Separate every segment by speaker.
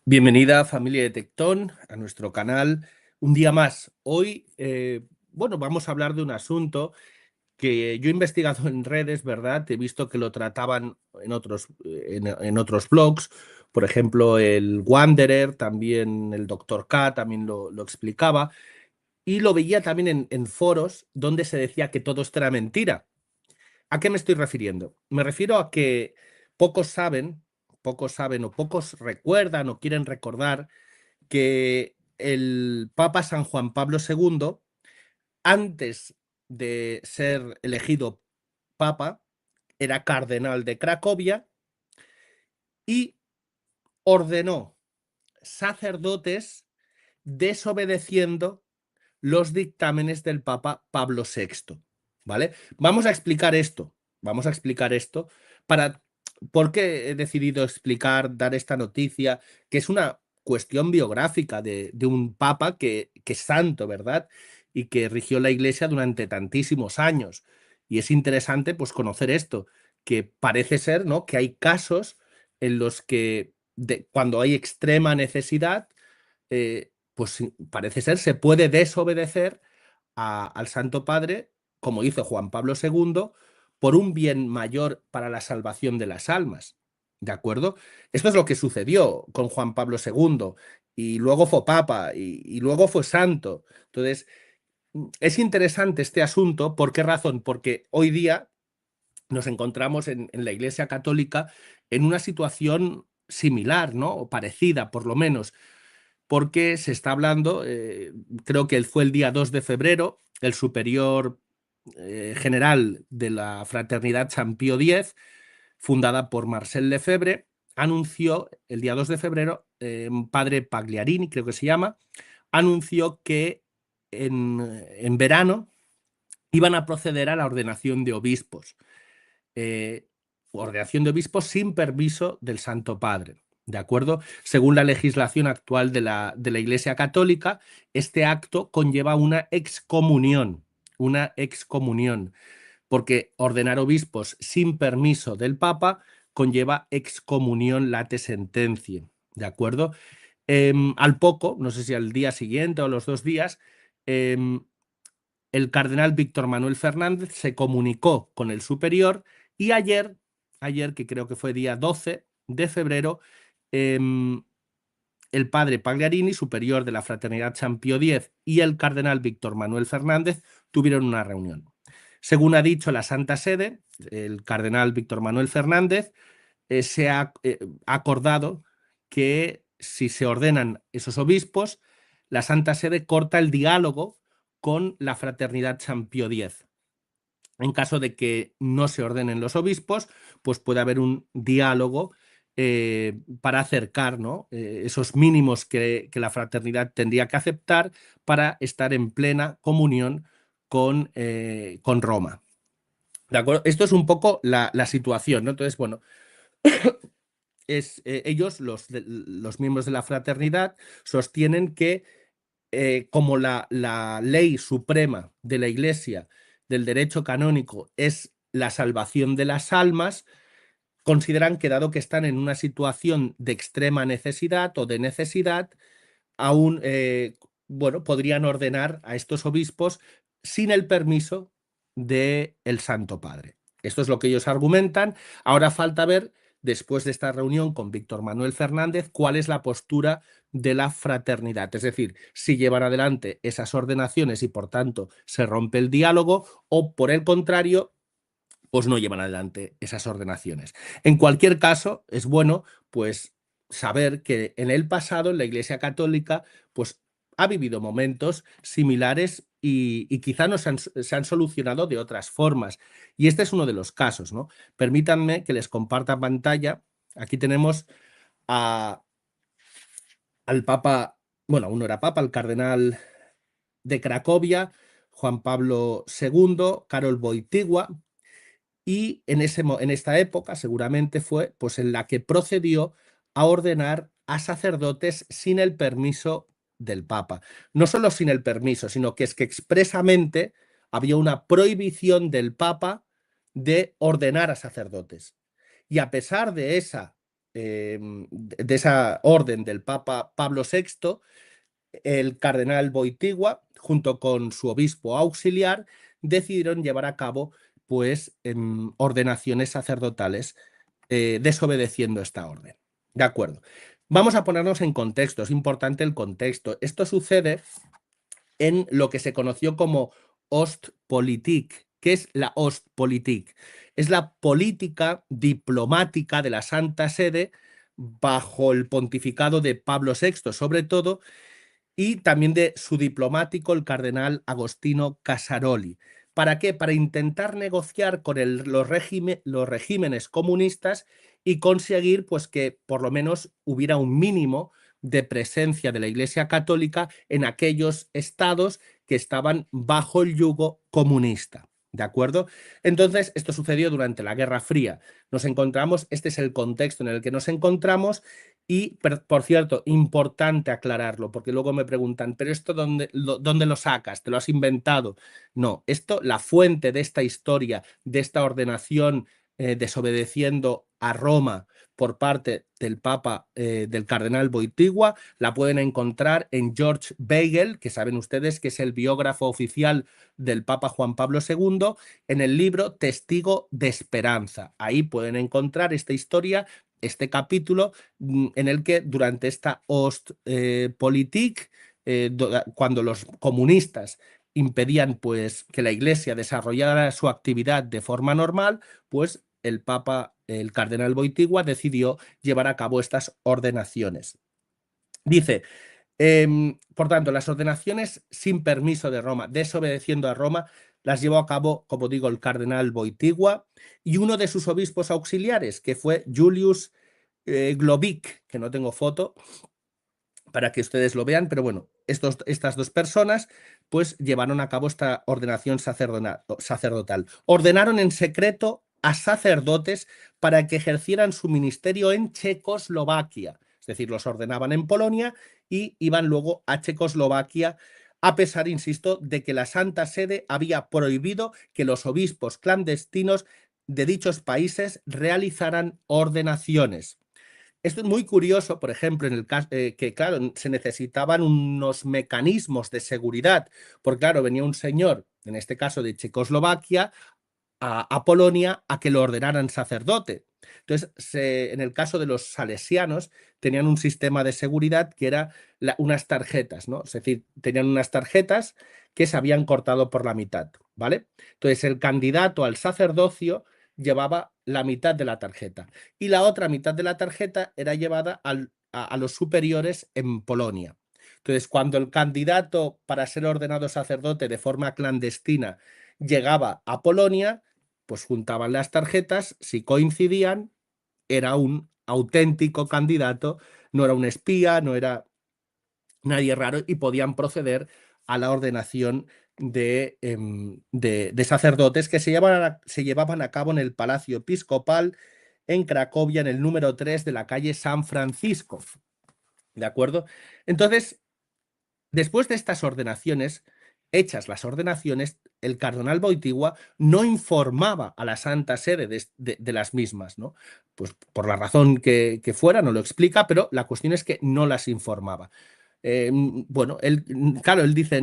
Speaker 1: Bienvenida familia de Tectón a nuestro canal. Un día más. Hoy, bueno, vamos a hablar de un asunto que yo he investigado en redes, ¿verdad? He visto que lo trataban en otros blogs, por ejemplo, el Wanderer, también el Doctor K, también lo explicaba, y lo veía también en foros donde se decía que todo esto era mentira. ¿A qué me estoy refiriendo? Me refiero a que pocos saben, pocos saben o pocos recuerdan o quieren recordar que el Papa San Juan Pablo II, antes de ser elegido Papa, era cardenal de Cracovia y ordenó sacerdotes desobedeciendo los dictámenes del Papa Pablo VI. ¿Vale? Vamos a explicar esto. Vamos a explicar esto para por qué he decidido explicar, dar esta noticia, que es una cuestión biográfica de un papa que es santo, ¿verdad? Y que rigió la Iglesia durante tantísimos años. Y es interesante pues conocer esto, que parece ser, ¿no?, que hay casos en los que cuando hay extrema necesidad, pues parece ser se puede desobedecer al Santo Padre, como hizo Juan Pablo II, por un bien mayor para la salvación de las almas. ¿De acuerdo? Esto es lo que sucedió con Juan Pablo II, y luego fue Papa, y luego fue Santo. Entonces, es interesante este asunto. ¿Por qué razón? Porque hoy día nos encontramos en la Iglesia Católica en una situación similar, ¿no? O parecida, por lo menos, porque se está hablando, creo que fue el día 2 de febrero, el superior general de la Fraternidad San Pío X, fundada por Marcel Lefebvre, anunció el día 2 de febrero, padre Pagliarini, creo que se llama, anunció que en verano iban a proceder a la ordenación de obispos. eh, Ordenación de obispos sin permiso del Santo Padre. ¿De acuerdo? Según la legislación actual de la Iglesia Católica, este acto conlleva una excomunión, porque ordenar obispos sin permiso del Papa conlleva excomunión late sentencia. ¿De acuerdo? Al poco, no sé si al día siguiente o los 2 días, el cardenal Víctor Manuel Fernández se comunicó con el superior, y ayer, que creo que fue día 12 de febrero, el padre Pagliarini, superior de la Fraternidad San Pío X, y el cardenal Víctor Manuel Fernández tuvieron una reunión. Según ha dicho la Santa Sede, el cardenal Víctor Manuel Fernández se ha acordado que si se ordenan esos obispos, la Santa Sede corta el diálogo con la Fraternidad San Pío X. En caso de que no se ordenen los obispos, pues puede haber un diálogo para acercar, ¿no?, esos mínimos que la fraternidad tendría que aceptar para estar en plena comunión con Roma. ¿De acuerdo? Esto es un poco la situación, ¿no? Entonces, bueno, ellos, los miembros de la fraternidad, sostienen que como la ley suprema de la Iglesia, del derecho canónico, es la salvación de las almas, consideran que, dado que están en una situación de extrema necesidad o de necesidad, aún bueno, podrían ordenar a estos obispos sin el permiso del Santo Padre. Esto es lo que ellos argumentan. Ahora falta ver, después de esta reunión con Víctor Manuel Fernández, cuál es la postura de la fraternidad. Es decir, si llevan adelante esas ordenaciones y por tanto se rompe el diálogo, o por el contrario, pues no llevan adelante esas ordenaciones. En cualquier caso, es bueno pues saber que en el pasado la Iglesia Católica pues ha vivido momentos similares, y quizá no se han solucionado de otras formas. Y este es uno de los casos, ¿no? Permítanme que les comparta pantalla. Aquí tenemos a, al Papa, bueno, aún no era Papa, el cardenal de Cracovia, Juan Pablo II, Karol Wojtyła. Y en esta época seguramente fue pues en la que procedió a ordenar a sacerdotes sin el permiso del Papa. No solo sin el permiso, sino que es que expresamente había una prohibición del Papa de ordenar a sacerdotes. Y a pesar de esa de esa orden del Papa Pablo VI, el cardenal Wojtyła, junto con su obispo auxiliar, decidieron llevar a cabo pues, ordenaciones sacerdotales desobedeciendo esta orden. De acuerdo. Vamos a ponernos en contexto, es importante el contexto. Esto sucede en lo que se conoció como Ostpolitik. ¿Qué es la Ostpolitik? Es la política diplomática de la Santa Sede bajo el pontificado de Pablo VI, sobre todo, y también de su diplomático, el cardenal Agostino Casaroli. ¿Para qué? Para intentar negociar con los regímenes comunistas y conseguir pues, que por lo menos hubiera un mínimo de presencia de la Iglesia Católica en aquellos estados que estaban bajo el yugo comunista. ¿De acuerdo? Entonces, esto sucedió durante la Guerra Fría. Nos encontramos, este es el contexto en el que nos encontramos. Y, por cierto, importante aclararlo, porque luego me preguntan, ¿pero esto dónde lo sacas? ¿Te lo has inventado? No, esto, la fuente de esta historia, de esta ordenación desobedeciendo a Roma por parte del Papa, del cardenal Wojtyła, la pueden encontrar en George Beigel, que saben ustedes que es el biógrafo oficial del Papa Juan Pablo II, en el libro Testigo de Esperanza. Ahí pueden encontrar esta historia, este capítulo en el que durante esta Ostpolitik, cuando los comunistas impedían pues, que la Iglesia desarrollara su actividad de forma normal, pues el Papa, el cardenal Wojtyła, decidió llevar a cabo estas ordenaciones. Dice, por tanto, las ordenaciones sin permiso de Roma, desobedeciendo a Roma, las llevó a cabo, como digo, el cardenal Wojtyła y uno de sus obispos auxiliares, que fue Julius Globik, que no tengo foto para que ustedes lo vean, pero bueno, estas dos personas pues llevaron a cabo esta ordenación sacerdotal. Ordenaron en secreto a sacerdotes para que ejercieran su ministerio en Checoslovaquia. Es decir, los ordenaban en Polonia y iban luego a Checoslovaquia, a pesar, insisto, de que la Santa Sede había prohibido que los obispos clandestinos de dichos países realizaran ordenaciones. Esto es muy curioso, por ejemplo, en el caso que, claro, se necesitaban unos mecanismos de seguridad, porque, claro, venía un señor, en este caso de Checoslovaquia, a Polonia a que lo ordenaran sacerdote. Entonces, en el caso de los salesianos, tenían un sistema de seguridad que era unas tarjetas, ¿no? Es decir, tenían unas tarjetas que se habían cortado por la mitad, ¿vale? Entonces, el candidato al sacerdocio llevaba la mitad de la tarjeta y la otra mitad de la tarjeta era llevada a los superiores en Polonia. Entonces, cuando el candidato para ser ordenado sacerdote de forma clandestina llegaba a Polonia, pues juntaban las tarjetas, si coincidían, era un auténtico candidato, no era un espía, no era nadie raro y podían proceder a la ordenación de sacerdotes que se llevaban a cabo en el Palacio Episcopal en Cracovia, en el número 3 de la calle San Francisco. ¿De acuerdo? Entonces, después de estas ordenaciones, hechas las ordenaciones, el cardenal Wojtyła no informaba a la Santa Sede de las mismas, ¿no? Pues por la razón que fuera, no lo explica, pero la cuestión es que no las informaba. Bueno, claro, él dice,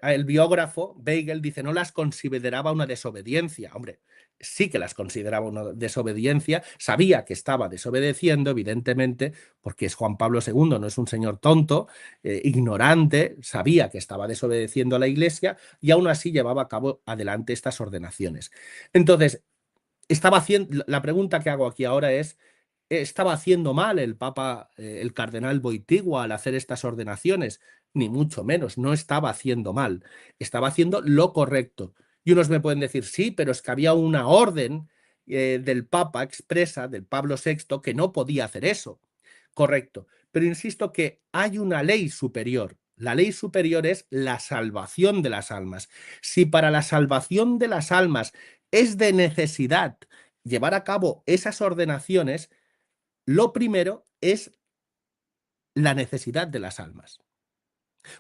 Speaker 1: el biógrafo Beigel dice, no las consideraba una desobediencia. Hombre, sí que las consideraba una desobediencia, sabía que estaba desobedeciendo, evidentemente, porque es Juan Pablo II, no es un señor tonto, ignorante, sabía que estaba desobedeciendo a la Iglesia y aún así llevaba a cabo adelante estas ordenaciones. Entonces, la pregunta que hago aquí ahora es, ¿estaba haciendo mal el Papa, el cardenal Wojtyła al hacer estas ordenaciones? Ni mucho menos, no estaba haciendo mal, estaba haciendo lo correcto. Y unos me pueden decir, sí, pero es que había una orden del Papa expresa, del Pablo VI, que no podía hacer eso. Correcto, pero insisto que hay una ley superior. La ley superior es la salvación de las almas. Si para la salvación de las almas es de necesidad llevar a cabo esas ordenaciones, lo primero es la necesidad de las almas.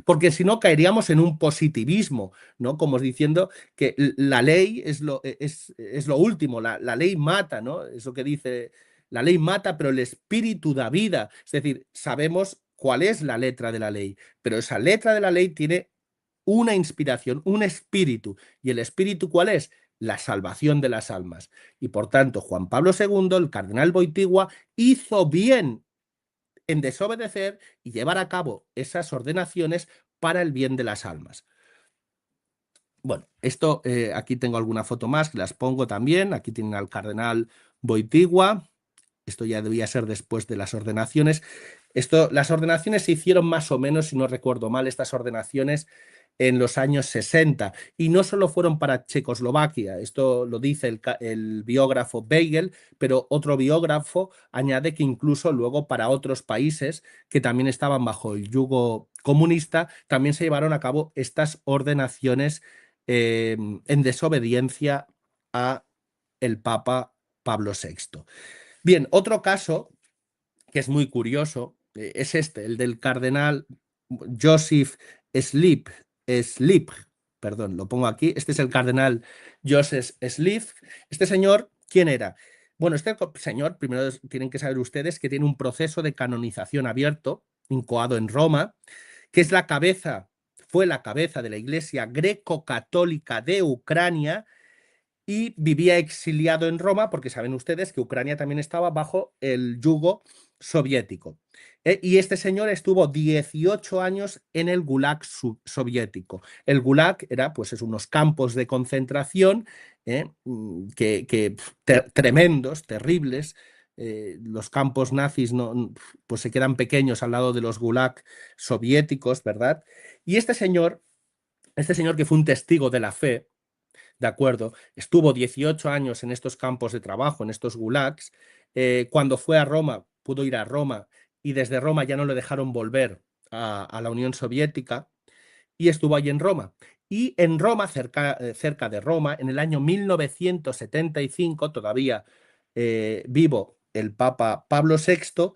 Speaker 1: Porque si no, caeríamos en un positivismo, ¿no? Como diciendo que la ley es lo último, la ley mata, ¿no? Eso que dice La ley mata, pero el espíritu da vida. Es decir, sabemos cuál es la letra de la ley, pero esa letra de la ley tiene una inspiración, un espíritu. ¿Y el espíritu cuál es? La salvación de las almas. Y por tanto, Juan Pablo II, el cardenal Wojtyła, hizo bien en desobedecer y llevar a cabo esas ordenaciones para el bien de las almas. Bueno, esto aquí tengo alguna foto más que las pongo también. Aquí tienen al cardenal Wojtyła. Esto ya debía ser después de las ordenaciones. Las ordenaciones se hicieron más o menos, si no recuerdo mal, estas ordenaciones en los años 60 y no solo fueron para Checoslovaquia, esto lo dice el biógrafo Weigel, pero otro biógrafo añade que incluso luego para otros países que también estaban bajo el yugo comunista, también se llevaron a cabo estas ordenaciones en desobediencia a el Papa Pablo VI. Bien, otro caso que es muy curioso es este, el del cardenal Joseph Slip, perdón, lo pongo aquí. Este es el cardenal Joseph Slip. Este señor, ¿quién era? Bueno, este señor, primero tienen que saber ustedes que tiene un proceso de canonización abierto, incoado en Roma, que es fue la cabeza de la Iglesia greco-católica de Ucrania y vivía exiliado en Roma porque saben ustedes que Ucrania también estaba bajo el yugo soviético. Y este señor estuvo 18 años en el Gulag soviético. El Gulag era pues unos campos de concentración tremendos, terribles. Los campos nazis pues se quedan pequeños al lado de los Gulag soviéticos, ¿verdad? Y este señor que fue un testigo de la fe, ¿de acuerdo? Estuvo 18 años en estos campos de trabajo, en estos gulags. Cuando fue a Roma, pudo ir a Roma y desde Roma ya no le dejaron volver a la Unión Soviética y estuvo allí en Roma. Y en Roma, cerca de Roma, en el año 1975, todavía vivo el Papa Pablo VI,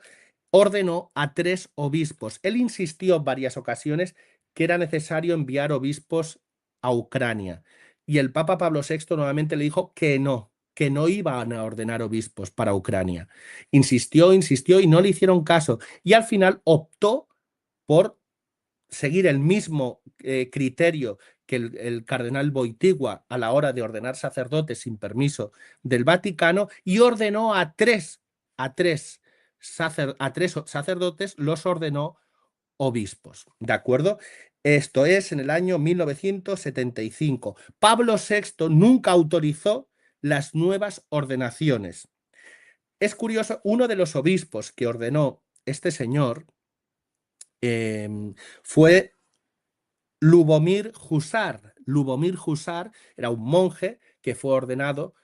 Speaker 1: ordenó a 3 obispos. Él insistió en varias ocasiones que era necesario enviar obispos a Ucrania. Y el Papa Pablo VI nuevamente le dijo que no iban a ordenar obispos para Ucrania. Insistió y no le hicieron caso. Y al final optó por seguir el mismo criterio que el cardenal Wojtyła a la hora de ordenar sacerdotes sin permiso del Vaticano y ordenó a tres sacerdotes, los ordenó obispos, ¿de acuerdo? Esto es en el año 1975. Pablo VI nunca autorizó las nuevas ordenaciones. Es curioso, uno de los obispos que ordenó este señor fue Lubomir Husar. Lubomir Husar era un monje que fue ordenado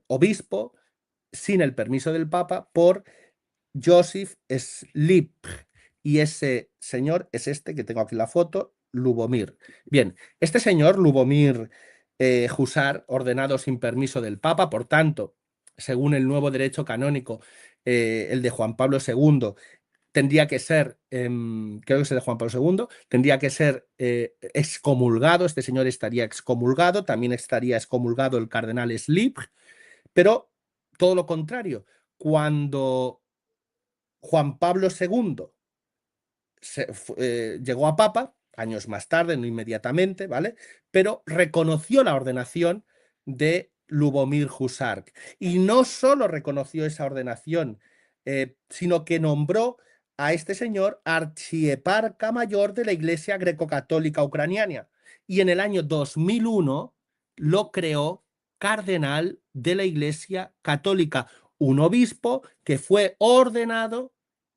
Speaker 1: obispo sin el permiso del Papa por Joseph Slip. Y ese señor es este que tengo aquí la foto, Lubomir. Bien, este señor, Lubomir Husar, ordenado sin permiso del Papa, por tanto, según el nuevo derecho canónico, el de Juan Pablo II, tendría que ser, creo que es el de Juan Pablo II, tendría que ser excomulgado, este señor estaría excomulgado, también estaría excomulgado el cardenal Slip, pero todo lo contrario, cuando Juan Pablo II llegó a Papa, años más tarde, no inmediatamente, ¿vale? Pero reconoció la ordenación de Lubomir Husar. Y no solo reconoció esa ordenación, sino que nombró a este señor archieparca mayor de la Iglesia Greco-Católica Ucraniana. Y en el año 2001 lo creó cardenal de la Iglesia Católica, un obispo que fue ordenado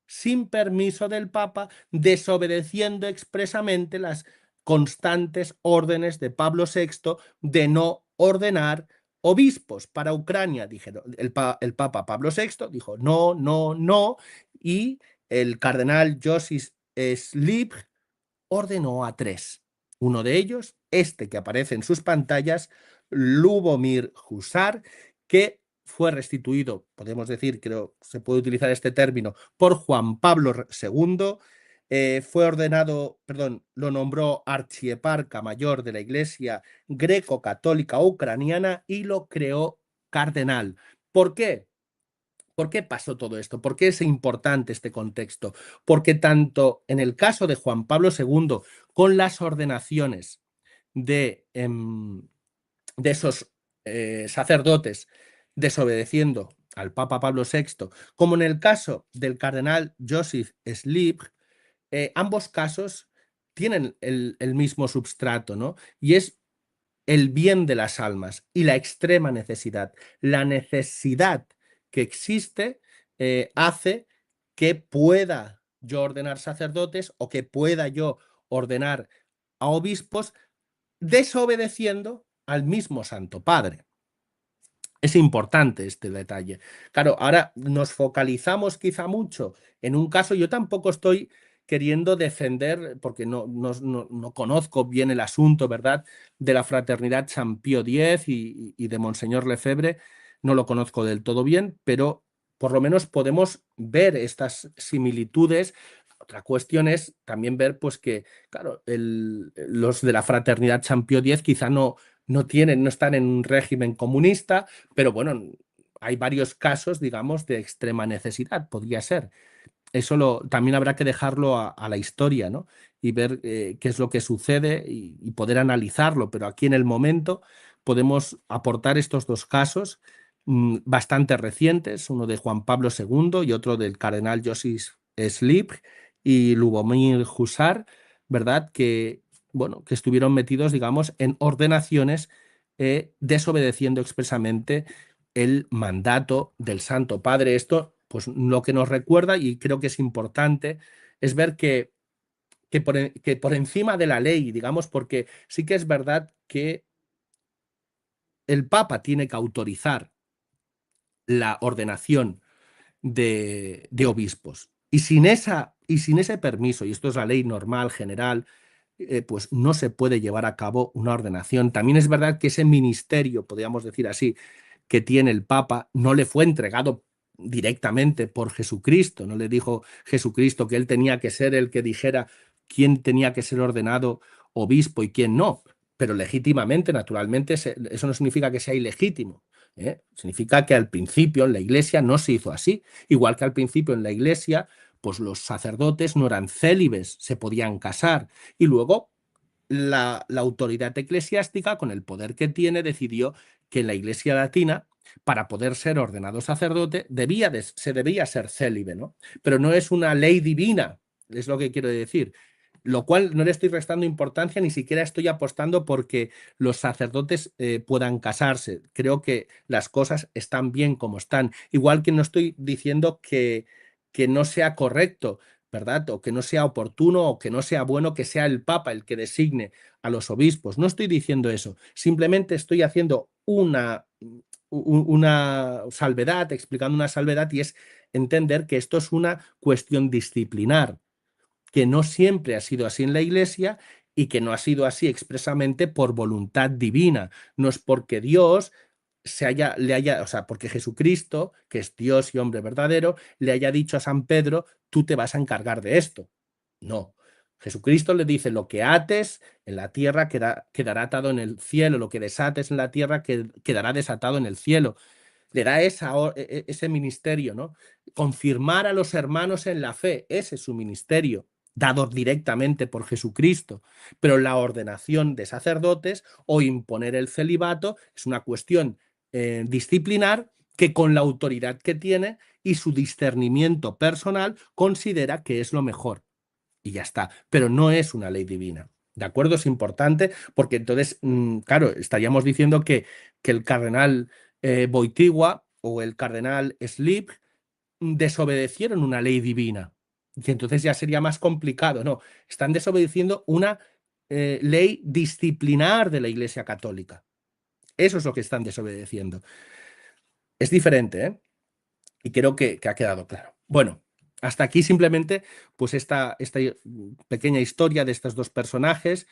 Speaker 1: sin permiso del Papa, desobedeciendo expresamente las constantes órdenes de Pablo VI de no ordenar obispos para Ucrania. Dijeron, el Papa Pablo VI dijo no, no, no, y el cardenal Joseph Slip ordenó a 3. Uno de ellos, este que aparece en sus pantallas, Lubomir Husar, que fue restituido, podemos decir, creo se puede utilizar este término, por Juan Pablo II, fue ordenado, perdón, lo nombró archieparca mayor de la Iglesia greco-católica ucraniana y lo creó cardenal. ¿Por qué? ¿Por qué pasó todo esto? ¿Por qué es importante este contexto? Porque tanto en el caso de Juan Pablo II, con las ordenaciones de esos sacerdotes desobedeciendo al Papa Pablo VI, como en el caso del cardenal Joseph Slip, ambos casos tienen el mismo substrato, ¿no? Y es el bien de las almas y la extrema necesidad. La necesidad que existe hace que pueda yo ordenar sacerdotes o que pueda yo ordenar a obispos desobedeciendo al mismo Santo Padre. Es importante este detalle. Claro, ahora nos focalizamos quizá mucho en un caso. Yo tampoco estoy queriendo defender, porque no conozco bien el asunto, ¿verdad?, de la Fraternidad San Pío X y de Monseñor Lefebvre. No lo conozco del todo bien, pero por lo menos podemos ver estas similitudes. Otra cuestión es también ver, pues, que, claro, los de la Fraternidad San Pío X quizá no están en un régimen comunista, pero bueno, hay varios casos, digamos, de extrema necesidad, podría ser. Eso también habrá que dejarlo a la historia, ¿no? Y ver qué es lo que sucede y poder analizarlo, pero aquí en el momento podemos aportar estos dos casos bastante recientes, uno de Juan Pablo II y otro del cardenal Joseph Slip y Lubomir Husar, ¿verdad? Que, bueno, que estuvieron metidos, digamos, en ordenaciones desobedeciendo expresamente el mandato del Santo Padre. Esto, pues lo que nos recuerda, y creo que es importante, es ver que por encima de la ley, digamos, porque sí que es verdad que el Papa tiene que autorizar la ordenación de obispos. Y sin ese permiso, y esto es la ley normal, general, pues no se puede llevar a cabo una ordenación. También es verdad que ese ministerio, podríamos decir así, que tiene el Papa, no le fue entregado directamente por Jesucristo. No le dijo Jesucristo que él tenía que ser el que dijera quién tenía que ser ordenado obispo y quién no. Pero legítimamente, naturalmente, eso no significa que sea ilegítimo. Significa que al principio en la Iglesia no se hizo así. Igual que al principio en la Iglesia, pues los sacerdotes no eran célibes, se podían casar. Y luego la autoridad eclesiástica, con el poder que tiene, decidió que en la Iglesia latina, para poder ser ordenado sacerdote, se debía ser célibe, ¿no? Pero no es una ley divina, es lo que quiero decir. Lo cual no le estoy restando importancia, ni siquiera estoy apostando porque los sacerdotes puedan casarse. Creo que las cosas están bien como están. Igual que no estoy diciendo que no sea correcto, ¿verdad? O que no sea oportuno o que no sea bueno que sea el Papa el que designe a los obispos. No estoy diciendo eso. Simplemente estoy haciendo una salvedad, explicando una salvedad, y es entender que esto es una cuestión disciplinar, que no siempre ha sido así en la Iglesia y que no ha sido así expresamente por voluntad divina. No es porque Dios o sea, porque Jesucristo, que es Dios y hombre verdadero, le haya dicho a San Pedro, tú te vas a encargar de esto. No. Jesucristo le dice, lo que ates en la tierra quedará atado en el cielo, lo que desates en la tierra quedará desatado en el cielo. Le da ese ministerio, ¿no? Confirmar a los hermanos en la fe, ese es su ministerio, dado directamente por Jesucristo. Pero la ordenación de sacerdotes o imponer el celibato es una cuestión disciplinar que, con la autoridad que tiene y su discernimiento personal, considera que es lo mejor. Y ya está. Pero no es una ley divina. ¿De acuerdo? Es importante porque entonces, claro, estaríamos diciendo que el cardenal Boitigua o el cardenal Slip desobedecieron una ley divina. Y entonces ya sería más complicado. No, están desobedeciendo una ley disciplinar de la Iglesia Católica. Eso es lo que están desobedeciendo. Es diferente, ¿eh? Y creo que ha quedado claro. Bueno, hasta aquí simplemente pues esta pequeña historia de estos dos personajes.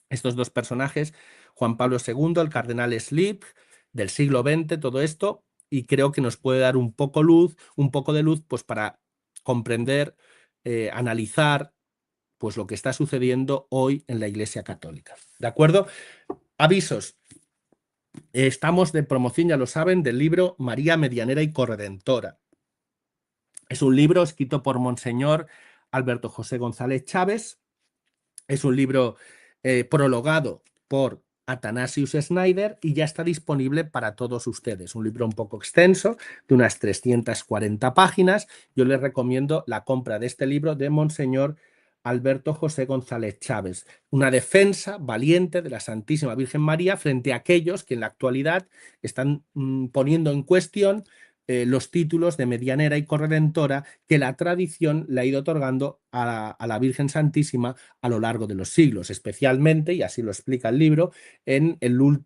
Speaker 1: Estos dos personajes, Juan Pablo II, el cardenal Slip, del siglo XX, todo esto, y creo que nos puede dar un poco de luz, pues para comprender, analizar, pues lo que está sucediendo hoy en la Iglesia Católica. ¿De acuerdo? Avisos. Estamos de promoción, ya lo saben, del libro María Medianera y Corredentora. Es un libro escrito por Monseñor Alberto José González Chávez. Es un libro prologado por Athanasius Schneider y ya está disponible para todos ustedes. Un libro un poco extenso, de unas 340 páginas. Yo les recomiendo la compra de este libro de Monseñor Alberto José González Chávez. Una defensa valiente de la Santísima Virgen María frente a aquellos que en la actualidad están poniendo en cuestión los títulos de medianera y corredentora que la tradición le ha ido otorgando a la Virgen Santísima a lo largo de los siglos, especialmente, y así lo explica el libro, en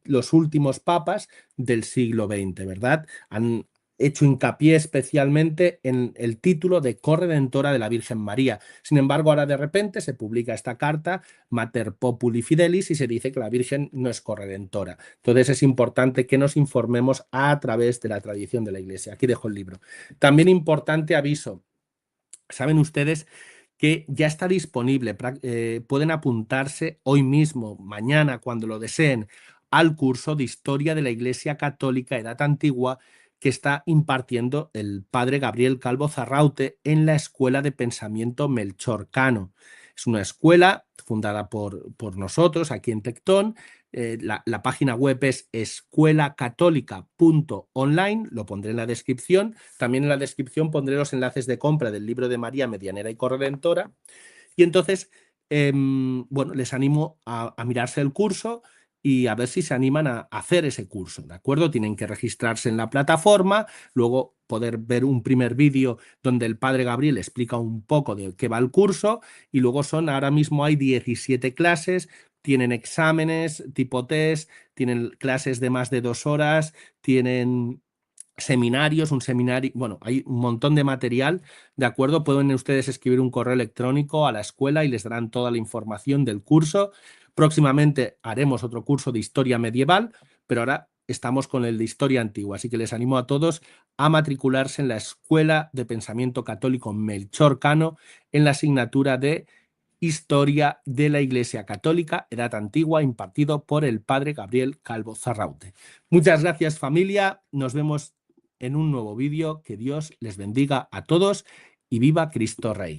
Speaker 1: los últimos papas del siglo XX, ¿verdad? Han hecho hincapié especialmente en el título de corredentora de la Virgen María. Sin embargo, ahora de repente se publica esta carta, Mater Populi Fidelis, y se dice que la Virgen no es corredentora. Entonces es importante que nos informemos a través de la tradición de la Iglesia. Aquí dejo el libro. También importante aviso. Saben ustedes que ya está disponible, pueden apuntarse hoy mismo, mañana, cuando lo deseen, al curso de Historia de la Iglesia Católica Edad Antigua que está impartiendo el padre Gabriel Calvo Zarraute en la Escuela de Pensamiento Melchor Cano. Es una escuela fundada por nosotros aquí en Tectón. La página web es escuelacatólica.online, lo pondré en la descripción. También en la descripción pondré los enlaces de compra del libro de María Medianera y Corredentora. Y entonces, bueno, les animo a mirarse el curso y a ver si se animan a hacer ese curso, ¿de acuerdo? Tienen que registrarse en la plataforma, luego poder ver un primer vídeo donde el padre Gabriel explica un poco de qué va el curso y luego ahora mismo hay 17 clases, tienen exámenes tipo test, tienen clases de más de 2 horas, tienen seminarios, un seminario, bueno, hay un montón de material, ¿de acuerdo? Pueden ustedes escribir un correo electrónico a la escuela y les darán toda la información del curso. Próximamente haremos otro curso de historia medieval, pero ahora estamos con el de historia antigua, así que les animo a todos a matricularse en la Escuela de Pensamiento Católico Melchor Cano en la asignatura de Historia de la Iglesia Católica, Edad Antigua, impartido por el padre Gabriel Calvo Zarraute. Muchas gracias, familia. Nos vemos en un nuevo vídeo. Que Dios les bendiga a todos y viva Cristo Rey.